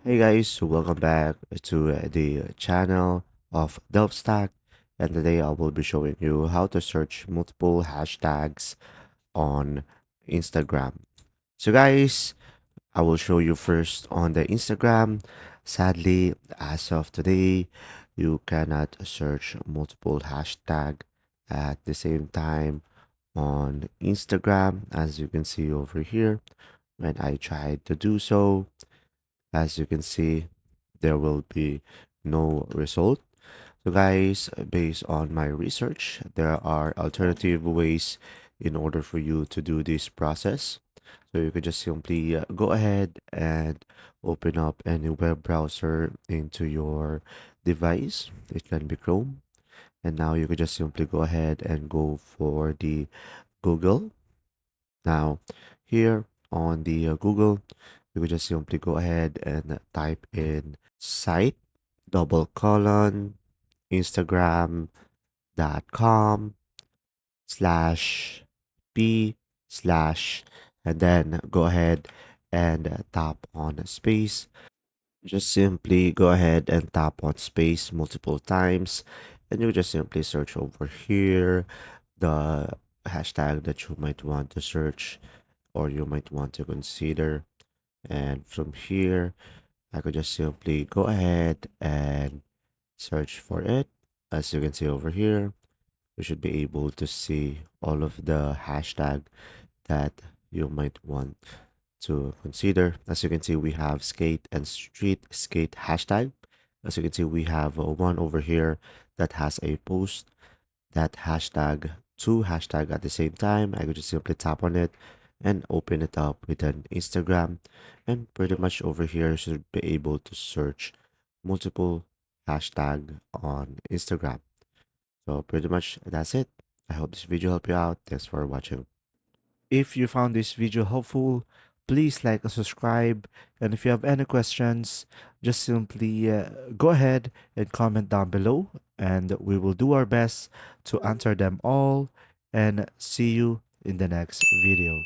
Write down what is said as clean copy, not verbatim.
Hey guys, so welcome back to the channel of Delpstack, and today I will be showing you how to search multiple hashtags on Instagram. So guys, I will show you first on the Instagram. Sadly, as of today, you cannot search multiple hashtag at the same time on Instagram, as you can see over here. When I tried to do so, as you can see, there will be no result. So guys, based on my research, there are alternative ways in order for you to do this process. So you could just simply go ahead and open up any web browser into your device. It can be Chrome. And now you could just simply go ahead and go for the Google. Now, here on the Google, you could just simply go ahead and type in site double colon instagram.com slash p slash and then go ahead and tap on space. Just simply go ahead and tap on space multiple times, and you just simply search over here the hashtag that you might want to search or you might want to consider. And from here, I could just simply go ahead and search for it. As you can see over here, you should be able to see all of the hashtag that you might want to consider. As you can see, we have skate and street skate hashtag. As you can see, we have one over here that has a post that hashtag, two hashtag at the same time. I could just simply tap on it and open it up with an Instagram, and pretty much over here you should be able to search multiple hashtag on Instagram. So pretty much that's it. I hope this video helped you out. Thanks for watching. If you found this video helpful, please like and subscribe. And if you have any questions, just simply go ahead and comment down below, and we will do our best to answer them all. And see you in the next video.